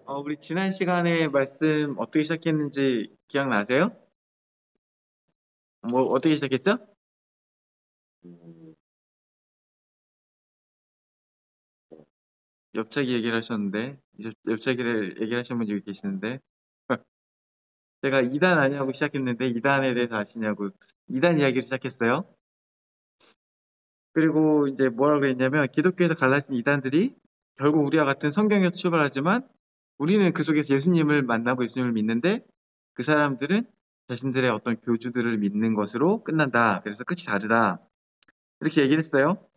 우리 지난 시간에 말씀 어떻게 시작했는지 기억나세요? 뭐, 어떻게 시작했죠? 옆차기 얘기를 하셨는데, 옆차기를 얘기를 하신 분이 여기 계시는데, 제가 2단 아니냐고 시작했는데, 2단에 대해서 아시냐고, 2단 이야기를 시작했어요. 그리고 이제 뭐라고 그랬냐면, 기독교에서 갈라진 2단들이 결국 우리와 같은 성경에서 출발하지만, 우리는 그 속에서 예수님을 만나고 예수님을 믿는데, 그 사람들은 자신들의 어떤 교주들을 믿는 것으로 끝난다. 그래서 끝이 다르다. 이렇게 얘기를 했어요.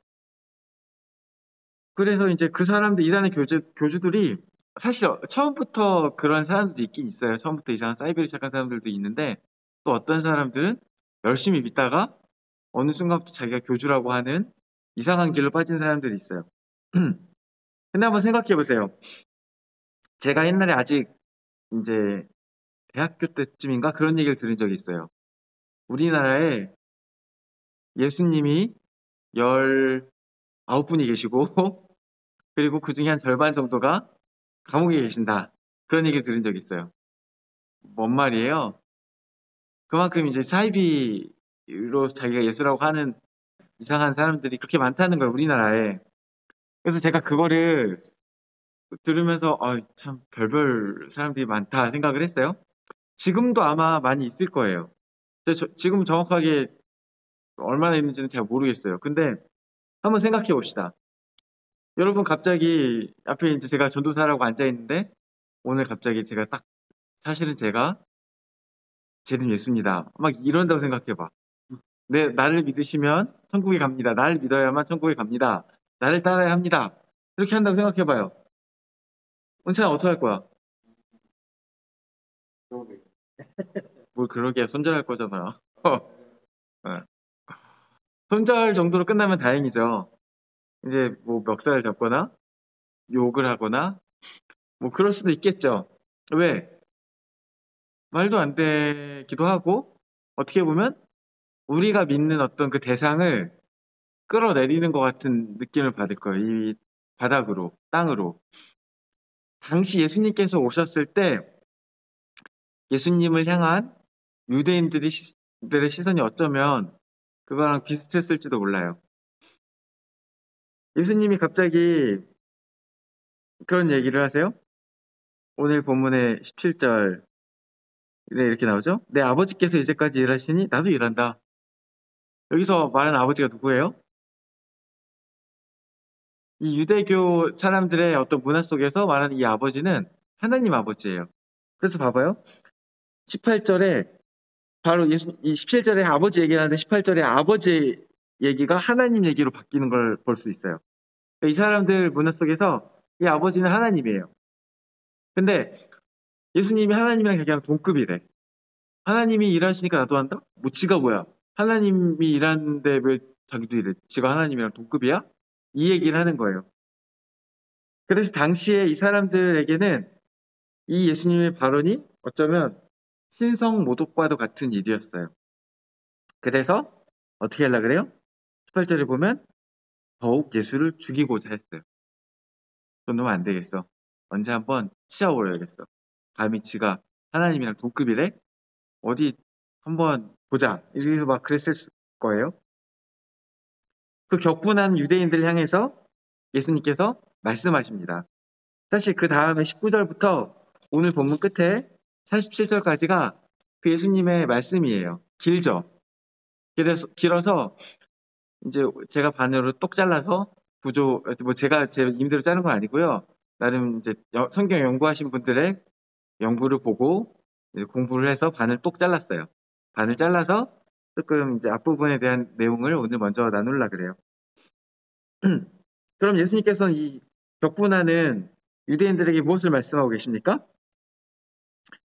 그래서 이제 그 사람들, 이단의 교주들이 사실 처음부터 그런 사람들도 있긴 있어요. 처음부터 이상한 사이비를 시작한 사람들도 있는데 또 어떤 사람들은 열심히 믿다가 어느 순간부터 자기가 교주라고 하는 이상한 길로 빠진 사람들이 있어요. 근데 한번 생각해 보세요. 제가 옛날에 아직 이제 대학교 때쯤인가 그런 얘기를 들은 적이 있어요. 우리나라에 예수님이 19분이 계시고 그리고 그 중에 한 절반 정도가 감옥에 계신다. 그런 얘기를 들은 적이 있어요. 뭔 말이에요? 그만큼 이제 사이비로 자기가 예수라고 하는 이상한 사람들이 그렇게 많다는 거예요, 우리나라에. 그래서 제가 그거를 들으면서, 참, 별별 사람들이 많다 생각을 했어요. 지금도 아마 많이 있을 거예요. 근데 지금 정확하게 얼마나 있는지는 잘 모르겠어요. 근데 한번 생각해 봅시다. 여러분 갑자기 앞에 이제 제가 전도사라고 앉아 있는데 오늘 갑자기 제가 딱 사실은 제가 쟤는 예수입니다. 막 이런다고 생각해 봐. 네, 나를 믿으시면 천국에 갑니다. 나를 믿어야만 천국에 갑니다. 나를 따라야 합니다. 이렇게 한다고 생각해봐요. 은찬아 어떻게 할 거야? 뭘 그러게 손절할 거잖아. 네. 손절 정도로 끝나면 다행이죠. 이제 뭐 멱살을 잡거나 욕을 하거나 뭐 그럴 수도 있겠죠. 왜? 말도 안 되기도 하고 어떻게 보면 우리가 믿는 어떤 그 대상을 끌어내리는 것 같은 느낌을 받을 거예요. 이 바닥으로, 땅으로. 당시 예수님께서 오셨을 때 예수님을 향한 들의 시선이 어쩌면 그거랑 비슷했을지도 몰라요. 예수님이 갑자기 그런 얘기를 하세요. 오늘 본문의 17절에 이렇게 나오죠. 내 아버지께서 이제까지 일하시니 나도 일한다. 여기서 말하는 아버지가 누구예요? 이 유대교 사람들의 어떤 문화 속에서 말하는 이 아버지는 하나님 아버지예요. 그래서 봐봐요. 18절에 바로 이 17절에 아버지 얘기를 하는데 18절에 아버지 얘기가 하나님 얘기로 바뀌는 걸 볼 수 있어요. 이 사람들 문화 속에서 이 아버지는 하나님이에요. 근데 예수님이 하나님이랑 자기랑 동급이래. 하나님이 일하시니까 나도 한다? 뭐 지가 뭐야? 하나님이 일하는데 왜 자기도 일해? 지가 하나님이랑 동급이야? 이 얘기를 하는 거예요. 그래서 당시에 이 사람들에게는 이 예수님의 발언이 어쩌면 신성모독과도 같은 일이었어요. 그래서 어떻게 하려고 그래요? 18절에 보면 더욱 예수를 죽이고자 했어요. 좀 놈은 안 되겠어. 언제 한번 치워버려야겠어. 감히 지가 하나님이랑 동급이래? 어디 한번 보자. 이래서 막 그랬을 거예요. 그 격분한 유대인들을 향해서 예수님께서 말씀하십니다. 사실 그 다음에 19절부터 오늘 본문 끝에 47절까지가 그 예수님의 말씀이에요. 길죠. 길어서 이제 제가 반으로 똑 잘라서 뭐 제가 제 임대로 자른 건 아니고요. 나름 이제 성경 연구하신 분들의 연구를 보고 이제 공부를 해서 반을 똑 잘랐어요. 반을 잘라서 조금 이제 앞부분에 대한 내용을 오늘 먼저 나누려 그래요. 그럼 예수님께서는 이 격분하는 유대인들에게 무엇을 말씀하고 계십니까?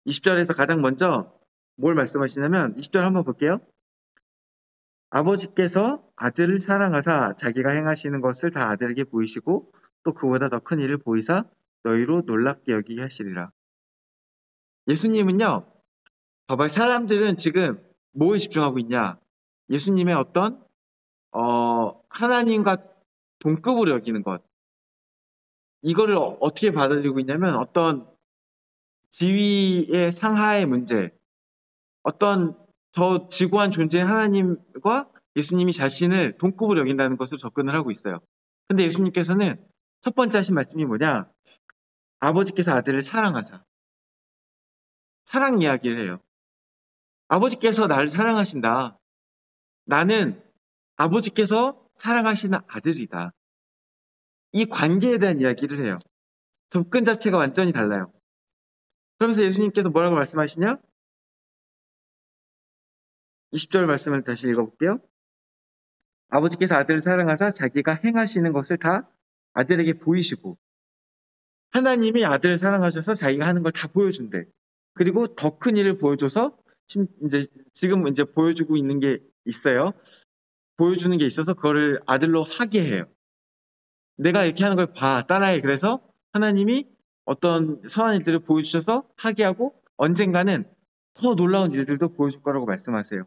20절에서 가장 먼저 뭘 말씀하시냐면 20절 한번 볼게요. 아버지께서 아들을 사랑하사 자기가 행하시는 것을 다 아들에게 보이시고 또 그보다 더 큰 일을 보이사 너희로 놀랍게 여기게 하시리라. 예수님은요. 봐봐요. 사람들은 지금 뭐에 집중하고 있냐? 예수님의 어떤 하나님과 동급으로 여기는 것. 이거를 어떻게 받아들이고 있냐면 어떤 지위의 상하의 문제, 어떤 저 지구한 존재인 하나님과 예수님이 자신을 동급으로 여긴다는 것으로 접근을 하고 있어요. 근데 예수님께서는 첫 번째 하신 말씀이 뭐냐? 아버지께서 아들을 사랑하사. 사랑 이야기를 해요. 아버지께서 나를 사랑하신다. 나는 아버지께서 사랑하시는 아들이다. 이 관계에 대한 이야기를 해요. 접근 자체가 완전히 달라요. 그러면서 예수님께서 뭐라고 말씀하시냐? 20절 말씀을 다시 읽어볼게요. 아버지께서 아들을 사랑하사 자기가 행하시는 것을 다 아들에게 보이시고, 하나님이 아들을 사랑하셔서 자기가 하는 걸 다 보여준대. 그리고 더 큰 일을 보여줘서 이제 지금 이제 보여주고 있는 게 있어요. 보여주는 게 있어서 그거를 아들로 하게 해요. 내가 이렇게 하는 걸 봐, 따라해. 그래서 하나님이 어떤 선한 일들을 보여주셔서 하게 하고 언젠가는 더 놀라운 일들도 보여줄 거라고 말씀하세요.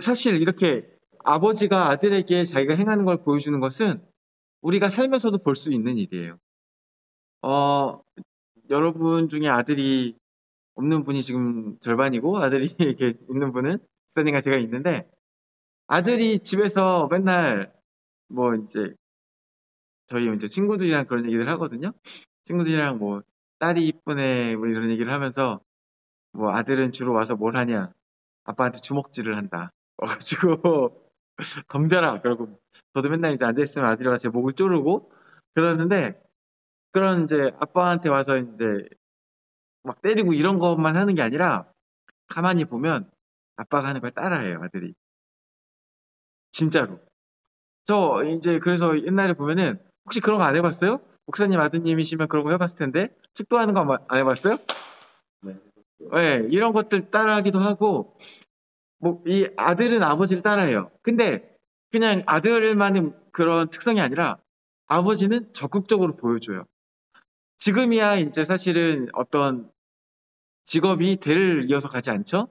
사실 이렇게 아버지가 아들에게 자기가 행하는 걸 보여주는 것은 우리가 살면서도 볼 수 있는 일이에요. 어, 여러분 중에 아들이 없는 분이 지금 절반이고 아들이 이렇게 있는 분은 집사님과 제가 있는데 아들이 집에서 맨날 뭐 이제 저희 이제 친구들이랑 그런 얘기를 하거든요. 친구들이랑 뭐 딸이 이쁘네 뭐 이런 얘기를 하면서 뭐 아들은 주로 와서 뭘 하냐 아빠한테 주먹질을 한다. 가지고 덤벼라. 그러고 저도 맨날 이제 앉아있으면 아들이 와서 제 목을 조르고 그러는데 그런 이제 아빠한테 와서 이제 막 때리고 이런 것만 하는 게 아니라 가만히 보면 아빠가 하는 걸 따라해요, 아들이. 진짜로. 저 이제 그래서 옛날에 보면은 혹시 그런 거 안 해봤어요? 목사님 아드님이시면 그런 거 해봤을 텐데 축도하는 거 안 해봤어요? 네. 네, 이런 것들 따라하기도 하고 뭐 이 아들은 아버지를 따라해요. 근데 그냥 아들만의 그런 특성이 아니라 아버지는 적극적으로 보여줘요. 지금이야 이제 사실은 어떤 직업이 대를 이어서 가지 않죠?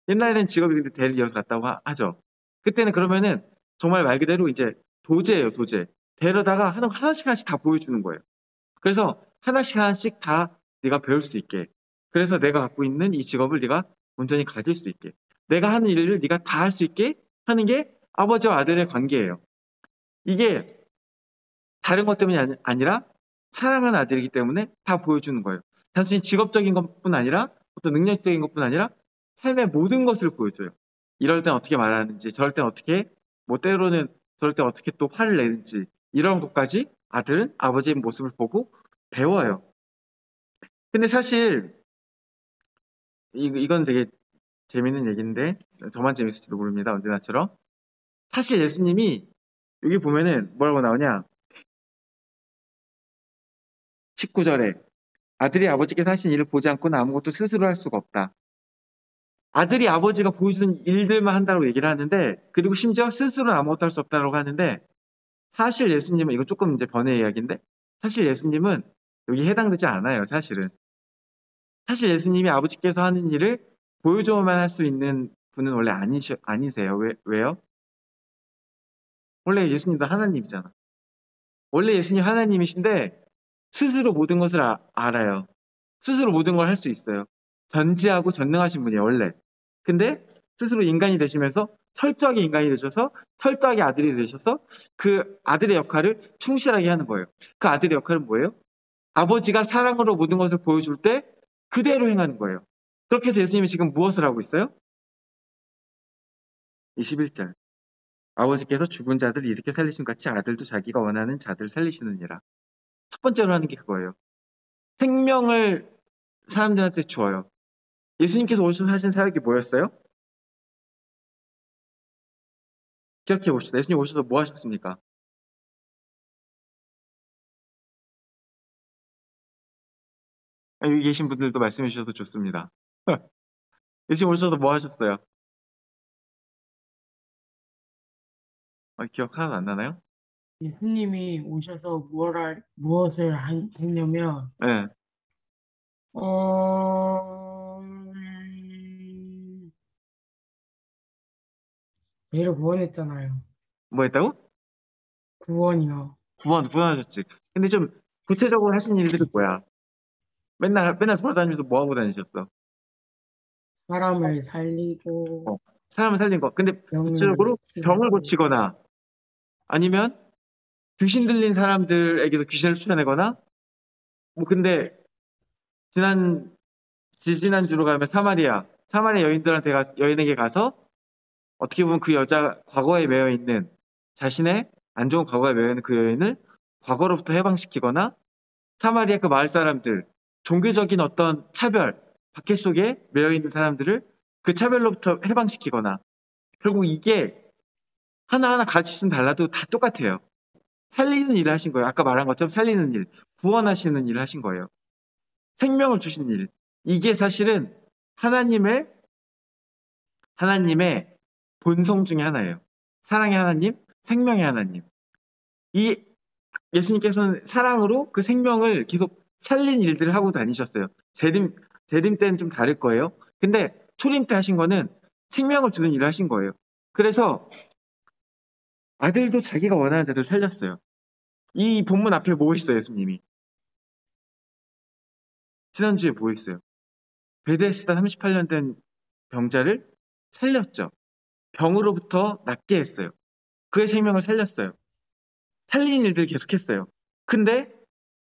옛날에는 직업이 근데 대를 이어서 갔다고 하죠. 그때는 그러면은 정말 말 그대로 이제 도제예요, 도제. 대로다가 하나씩 하나씩 다 보여주는 거예요. 그래서 하나씩 하나씩 다 네가 배울 수 있게. 그래서 내가 갖고 있는 이 직업을 네가 온전히 가질 수 있게. 내가 하는 일을 네가 다 할 수 있게 하는 게 아버지와 아들의 관계예요. 이게 다른 것 때문이 아니라 사랑하는 아들이기 때문에 다 보여주는 거예요. 단순히 직업적인 것뿐 아니라 어떤 능력적인 것뿐 아니라 삶의 모든 것을 보여줘요. 이럴 땐 어떻게 말하는지, 저럴 땐 어떻게, 뭐 때로는 저럴 땐 어떻게 또 화를 내는지 이런 것까지 아들은 아버지의 모습을 보고 배워요. 근데 사실 이건 되게 재밌는 얘기인데 저만 재밌을지도 모릅니다. 언제나처럼. 사실 예수님이 여기 보면은 뭐라고 나오냐? 19절에 아들이 아버지께서 하신 일을 보지 않고는 아무것도 스스로 할 수가 없다. 아들이 아버지가 보여주는 일들만 한다고 얘기를 하는데 그리고 심지어 스스로는 아무것도 할 수 없다고 하는데 사실 예수님은 이거 조금 이제 번외 이야기인데 사실 예수님은 여기 해당되지 않아요. 사실은. 사실 예수님이 아버지께서 하는 일을 보여줘만 할 수 있는 분은 원래 아니세요. 왜요? 원래 예수님도 하나님이잖아. 원래 예수님 하나님이신데 스스로 모든 것을 알아요. 스스로 모든 걸 할 수 있어요. 전지하고 전능하신 분이에요, 원래. 근데 스스로 인간이 되시면서 철저하게 인간이 되셔서 철저하게 아들이 되셔서 그 아들의 역할을 충실하게 하는 거예요. 그 아들의 역할은 뭐예요? 아버지가 사랑으로 모든 것을 보여줄 때 그대로 행하는 거예요. 그렇게 해서 예수님이 지금 무엇을 하고 있어요? 21절. 아버지께서 죽은 자들을 이렇게 살리신 같이 아들도 자기가 원하는 자들을 살리시느니라. 첫 번째로 하는 게 그거예요. 생명을 사람들한테 주어요. 예수님께서 오셔서 하신 사역이 뭐였어요? 기억해 봅시다. 예수님 오셔서 뭐 하셨습니까? 여기 계신 분들도 말씀해 주셔도 좋습니다. 예수님 오셔서 뭐 하셨어요? 기억 하나도 안 나나요? 예수님이 오셔서 무엇을 했냐면, 네. 어, 얘를 구원했잖아요. 뭐 했다고? 구원이요. 구원하셨지. 근데 좀 구체적으로 하신 일들이 뭐야? 맨날 돌아다니면서 뭐 하고 다니셨어? 사람을 살리고 어, 사람을 살린 거. 근데 병을 구체적으로 병을 고치고 고치거나 아니면 귀신 들린 사람들에게서 귀신을 쫓아내거나 뭐 근데 지난 지지난주로 가면 사마리아 여인에게 가서 어떻게 보면 그 여자 과거에 매여 있는 자신의 안 좋은 과거에 매여 있는 그 여인을 과거로부터 해방시키거나 사마리아 그 마을 사람들 종교적인 어떤 차별 박해 속에 매여 있는 사람들을 그 차별로부터 해방시키거나 결국 이게 하나하나 가르치신 달라도 다 똑같아요. 살리는 일을 하신 거예요. 아까 말한 것처럼 살리는 일, 구원하시는 일을 하신 거예요. 생명을 주신 일. 이게 사실은 하나님의 하나님의 본성 중에 하나예요. 사랑의 하나님, 생명의 하나님. 이 예수님께서는 사랑으로 그 생명을 계속 살린 일들을 하고 다니셨어요. 재림 때는 좀 다를 거예요. 근데 초림 때 하신 거는 생명을 주는 일을 하신 거예요. 그래서 아들도 자기가 원하는 자들을 살렸어요. 이 본문 앞에 뭐 있어요, 예수님이? 지난주에 뭐 있어요? 베데스다 38년 된 병자를 살렸죠. 병으로부터 낫게 했어요. 그의 생명을 살렸어요. 살리는 일들 계속했어요. 근데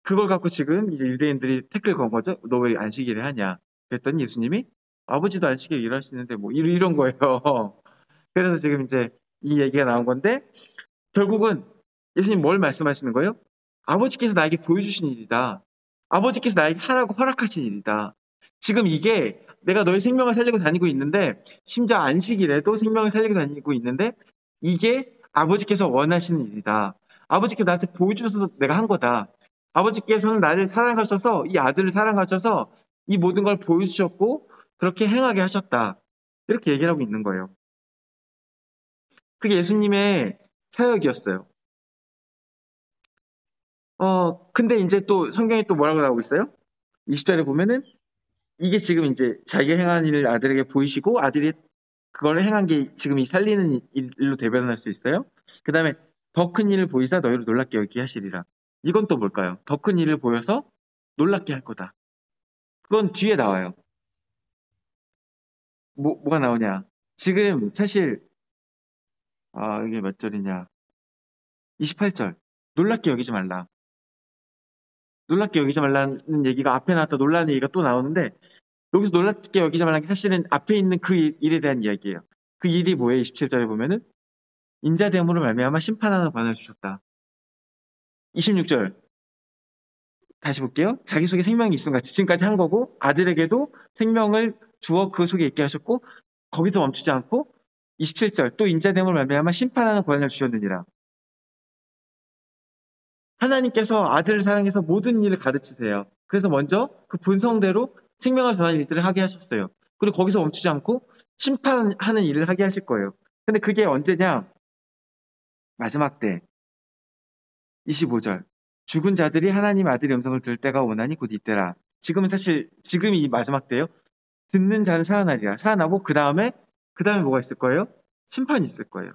그걸 갖고 지금 이제 유대인들이 태클 건 거죠. 너 왜 안식일을 하냐? 그랬더니 예수님이 아버지도 안식일 일하시는데 뭐 이런 거예요. 그래서 지금 이제 이 얘기가 나온 건데 결국은 예수님 뭘 말씀하시는 거예요? 아버지께서 나에게 보여주신 일이다. 아버지께서 나에게 하라고 허락하신 일이다. 지금 이게 내가 너의 생명을 살리고 다니고 있는데 심지어 안식일에도 생명을 살리고 다니고 있는데 이게 아버지께서 원하시는 일이다. 아버지께서 나한테 보여주셔서 내가 한 거다. 아버지께서는 나를 사랑하셔서 이 아들을 사랑하셔서 이 모든 걸 보여주셨고 그렇게 행하게 하셨다. 이렇게 얘기를 하고 있는 거예요. 그게 예수님의 사역이었어요. 근데 이제 또 성경에 또 뭐라고 나오고 있어요? 20절에 보면은 이게 지금 이제 자기가 행한 일을 아들에게 보이시고 아들이 그걸 행한 게 지금 이 살리는 일로 대변할 수 있어요. 그 다음에 더 큰 일을 보이사 너희를 놀랍게 여기게 하시리라. 이건 또 뭘까요? 더 큰 일을 보여서 놀랍게 할 거다. 그건 뒤에 나와요. 뭐가 나오냐? 지금 사실 이게 몇 절이냐? 28절. 놀랍게 여기지 말라. 놀랍게 여기지 말라는 얘기가 앞에 나왔던 놀라는 얘기가 또 나오는데 여기서 놀랍게 여기지 말라는 게 사실은 앞에 있는 그 일에 대한 이야기예요. 그 일이 뭐예요? 27절에 보면은 인자됨으로 말미암아 심판하는 관을 주셨다. 26절 다시 볼게요. 자기 속에 생명이 있음 같이 지금까지 한 거고 아들에게도 생명을 주어 그 속에 있게 하셨고 거기서 멈추지 않고 27절 또 인자됨으로 말미암아 심판하는 권한을 주셨느니라. 하나님께서 아들을 사랑해서 모든 일을 가르치세요. 그래서 먼저 그 본성대로 생명을 전하는 일들을 하게 하셨어요. 그리고 거기서 멈추지 않고 심판하는 일을 하게 하실 거예요. 근데 그게 언제냐? 마지막 때 25절 죽은 자들이 하나님 아들의 음성을 들을 때가 오나니 곧 이때라. 지금은 사실 지금이 마지막 때예요. 듣는 자는 살아나리라. 살아나고 그 다음에 뭐가 있을 거예요? 심판이 있을 거예요.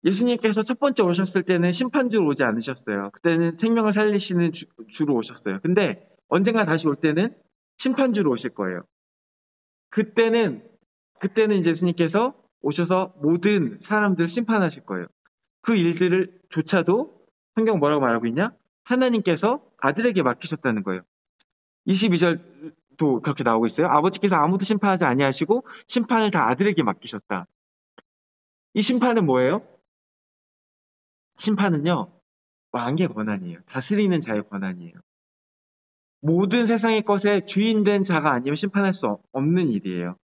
예수님께서 첫 번째 오셨을 때는 심판주로 오지 않으셨어요. 그때는 생명을 살리시는 주로 오셨어요. 근데 언젠가 다시 올 때는 심판주로 오실 거예요. 그때는 이제 예수님께서 오셔서 모든 사람들을 심판하실 거예요. 그 일들을 조차도 성경 뭐라고 말하고 있냐? 하나님께서 아들에게 맡기셨다는 거예요. 22절도 그렇게 나오고 있어요. 아버지께서 아무도 심판하지 아니하시고 심판을 다 아들에게 맡기셨다. 이 심판은 뭐예요? 심판은요. 왕의 권한이에요. 다스리는 자의 권한이에요. 모든 세상의 것에 주인된 자가 아니면 심판할 수 없는 일이에요.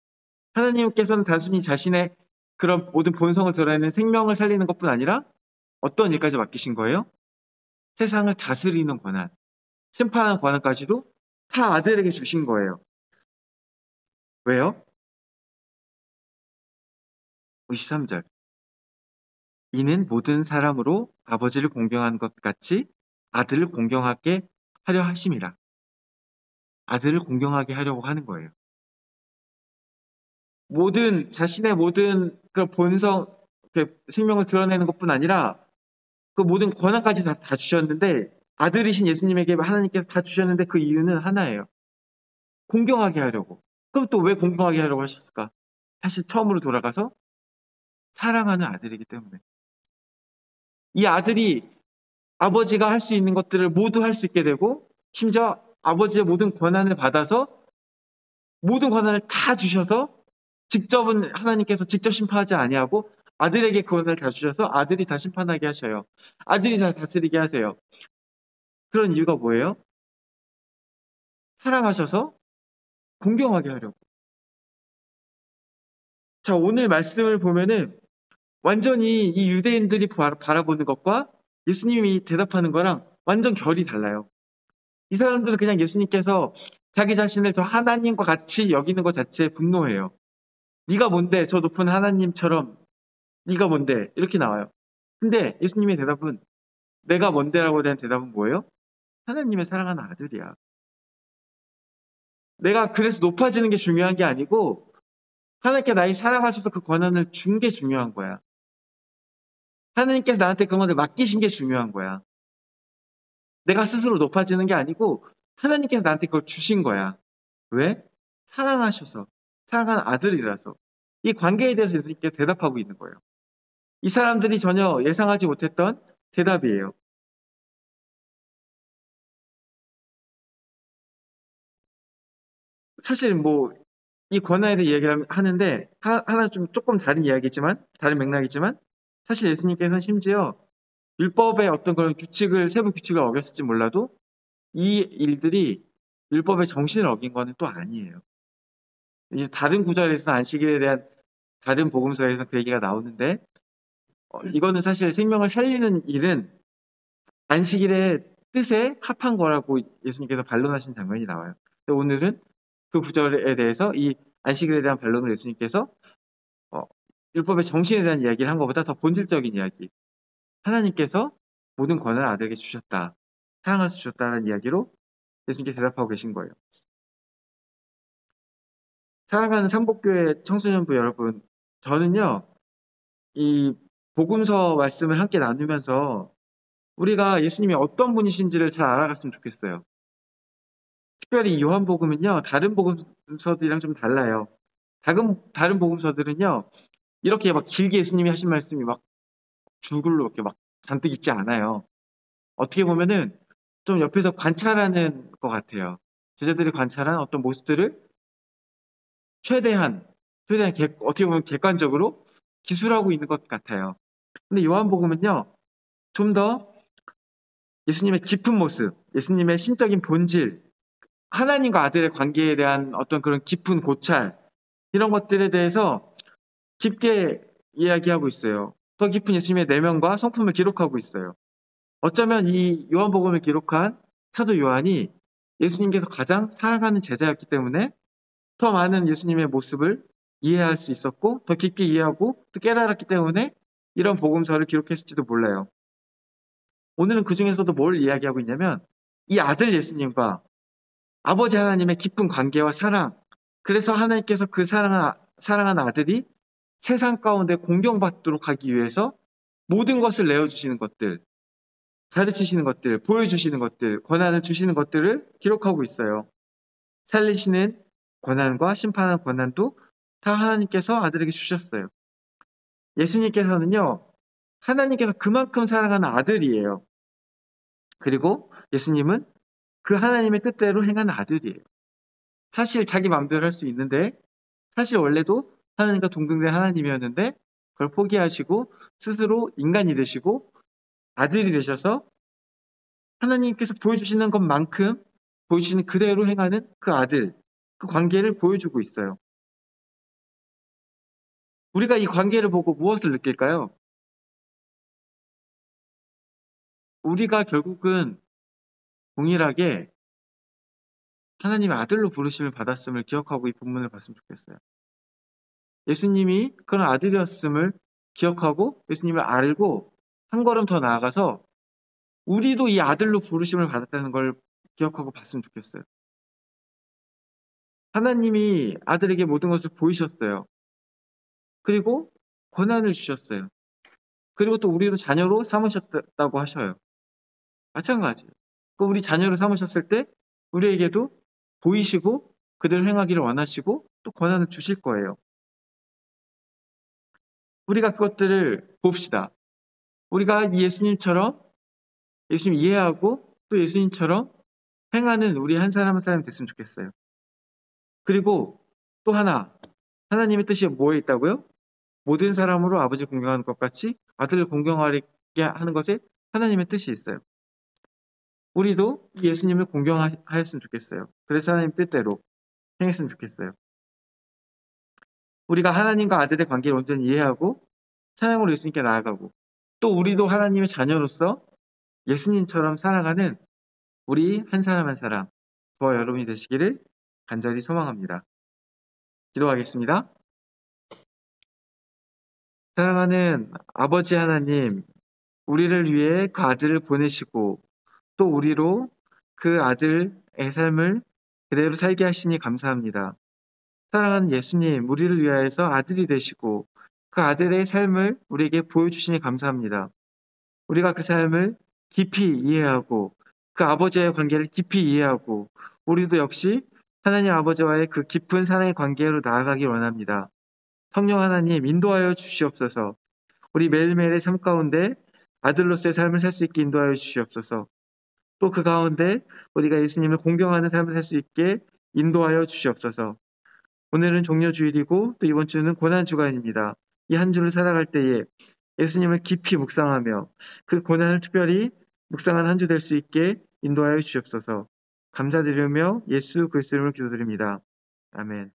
하나님께서는 단순히 자신의 그런 모든 본성을 드러내는 생명을 살리는 것뿐 아니라 어떤 일까지 맡기신 거예요? 세상을 다스리는 권한, 심판하는 권한까지도 다 아들에게 주신 거예요. 왜요? 23절. 이는 모든 사람으로 아버지를 공경한 것 같이 아들을 공경하게 하려 하심이라. 아들을 공경하게 하려고 하는 거예요. 자신의 모든 그 본성, 그 생명을 드러내는 것뿐 아니라 그 모든 권한까지 다 주셨는데 아들이신 예수님에게 하나님께서 다 주셨는데 그 이유는 하나예요. 공경하게 하려고. 그럼 또 왜 공경하게 하려고 하셨을까? 사실 처음으로 돌아가서 사랑하는 아들이기 때문에. 이 아들이 아버지가 할 수 있는 것들을 모두 할 수 있게 되고 심지어 아버지의 모든 권한을 받아서 모든 권한을 다 주셔서 직접은 하나님께서 직접 심판하지 아니하고 아들에게 그 권한을 다 주셔서 아들이 다 심판하게 하셔요. 아들이 다 다스리게 하세요. 그런 이유가 뭐예요? 사랑하셔서 공경하게 하려고. 자, 오늘 말씀을 보면은 완전히 이 유대인들이 바라보는 것과 예수님이 대답하는 거랑 완전 결이 달라요. 이 사람들은 그냥 예수님께서 자기 자신을 더 하나님과 같이 여기는 것 자체에 분노해요. 네가 뭔데 저 높은 하나님처럼 네가 뭔데 이렇게 나와요. 근데 예수님의 대답은 내가 뭔데라고 대한 대답은 뭐예요? 하나님의 사랑하는 아들이야. 내가 그래서 높아지는 게 중요한 게 아니고 하나님께 나를 사랑하셔서 그 권한을 준 게 중요한 거야. 하나님께서 나한테 그런 것을 맡기신 게 중요한 거야. 내가 스스로 높아지는 게 아니고 하나님께서 나한테 그걸 주신 거야. 왜? 사랑하셔서. 사랑하는 아들이라서. 이 관계에 대해서 예수님께 대답하고 있는 거예요. 이 사람들이 전혀 예상하지 못했던 대답이에요. 사실 뭐 이 권한에 대해 이야기를 하는데 하나 좀 조금 다른 이야기지만 다른 맥락이지만 사실 예수님께서는 심지어 율법의 어떤 그런 규칙을 세부 규칙을 어겼을지 몰라도 이 일들이 율법의 정신을 어긴 거는 또 아니에요. 이제 다른 구절에서 안식일에 대한 다른 복음서에서 그 얘기가 나오는데 이거는 사실 생명을 살리는 일은 안식일의 뜻에 합한 거라고 예수님께서 반론하신 장면이 나와요. 근데 오늘은 그 구절에 대해서 이 안식일에 대한 반론을 예수님께서 어, 율법의 정신에 대한 이야기를 한 것보다 더 본질적인 이야기. 하나님께서 모든 권한을 아들에게 주셨다. 사랑하셔서 주셨다는 이야기로 예수님께 대답하고 계신 거예요. 사랑하는 삼복교회 청소년부 여러분, 저는요, 이 복음서 말씀을 함께 나누면서 우리가 예수님이 어떤 분이신지를 잘 알아갔으면 좋겠어요. 특별히 요한복음은요, 다른 복음서들이랑 좀 달라요. 다른 복음서들은요, 이렇게 막 길게 예수님이 하신 말씀이 막 줄글로 이렇게 막 잔뜩 있지 않아요. 어떻게 보면은 좀 옆에서 관찰하는 것 같아요. 제자들이 관찰한 어떤 모습들을 최대한, 어떻게 보면 객관적으로 기술하고 있는 것 같아요. 근데 요한복음은요, 좀 더 예수님의 깊은 모습, 예수님의 신적인 본질, 하나님과 아들의 관계에 대한 어떤 그런 깊은 고찰, 이런 것들에 대해서 깊게 이야기하고 있어요. 더 깊은 예수님의 내면과 성품을 기록하고 있어요. 어쩌면 이 요한복음을 기록한 사도 요한이 예수님께서 가장 사랑하는 제자였기 때문에 더 많은 예수님의 모습을 이해할 수 있었고 더 깊게 이해하고 또 깨달았기 때문에 이런 복음서를 기록했을지도 몰라요. 오늘은 그 중에서도 뭘 이야기하고 있냐면 이 아들 예수님과 아버지 하나님의 깊은 관계와 사랑, 그래서 하나님께서 그 사랑하는 아들이 세상 가운데 공경받도록 하기 위해서 모든 것을 내어주시는 것들, 가르치시는 것들, 보여주시는 것들, 권한을 주시는 것들을 기록하고 있어요. 살리시는 권한과 심판하는 권한도 다 하나님께서 아들에게 주셨어요. 예수님께서는요, 하나님께서 그만큼 사랑하는 아들이에요. 그리고 예수님은 그 하나님의 뜻대로 행하는 아들이에요. 사실 자기 마음대로 할 수 있는데, 사실 원래도 하나님과 동등된 하나님이었는데, 그걸 포기하시고 스스로 인간이 되시고 아들이 되셔서 하나님께서 보여주시는 것만큼 보여주시는 그대로 행하는 그 아들, 그 관계를 보여주고 있어요. 우리가 이 관계를 보고 무엇을 느낄까요? 우리가 결국은 동일하게 하나님의 아들로 부르심을 받았음을 기억하고 이 본문을 봤으면 좋겠어요. 예수님이 그런 아들이었음을 기억하고 예수님을 알고 한 걸음 더 나아가서 우리도 이 아들로 부르심을 받았다는 걸 기억하고 봤으면 좋겠어요. 하나님이 아들에게 모든 것을 보이셨어요. 그리고 권한을 주셨어요. 그리고 또 우리도 자녀로 삼으셨다고 하셔요. 마찬가지예요. 우리 자녀를 삼으셨을 때 우리에게도 보이시고 그들을 행하기를 원하시고 또 권한을 주실 거예요. 우리가 그것들을 봅시다. 우리가 예수님처럼 예수님 이해하고 또 예수님처럼 행하는 우리 한 사람 한 사람이 됐으면 좋겠어요. 그리고 또 하나, 하나님의 뜻이 뭐에 있다고요? 모든 사람으로 아버지 공경하는 것 같이 아들을 공경하게 하는 것에 하나님의 뜻이 있어요. 우리도 예수님을 공경하였으면 좋겠어요. 그래서 하나님 뜻대로 행했으면 좋겠어요. 우리가 하나님과 아들의 관계를 온전히 이해하고 찬양으로 예수님께 나아가고 또 우리도 하나님의 자녀로서 예수님처럼 살아가는 우리 한 사람 한 사람 저와 여러분이 되시기를 간절히 소망합니다. 기도하겠습니다. 사랑하는 아버지 하나님, 우리를 위해 그 아들을 보내시고 또 우리로 그 아들의 삶을 그대로 살게 하시니 감사합니다. 사랑하는 예수님, 우리를 위하여서 아들이 되시고 그 아들의 삶을 우리에게 보여주시니 감사합니다. 우리가 그 삶을 깊이 이해하고 그 아버지와의 관계를 깊이 이해하고 우리도 역시 하나님 아버지와의 그 깊은 사랑의 관계로 나아가기 원합니다. 성령 하나님 인도하여 주시옵소서. 우리 매일매일의 삶 가운데 아들로서의 삶을 살 수 있게 인도하여 주시옵소서. 또 그 가운데 우리가 예수님을 공경하는 삶을 살 수 있게 인도하여 주시옵소서. 오늘은 종료주일이고 또 이번 주는 고난주간입니다. 이 한 주를 살아갈 때에 예수님을 깊이 묵상하며 그 고난을 특별히 묵상한 한 주 될 수 있게 인도하여 주시옵소서. 감사드리며 예수 그리스도 이름으로 기도드립니다. 아멘.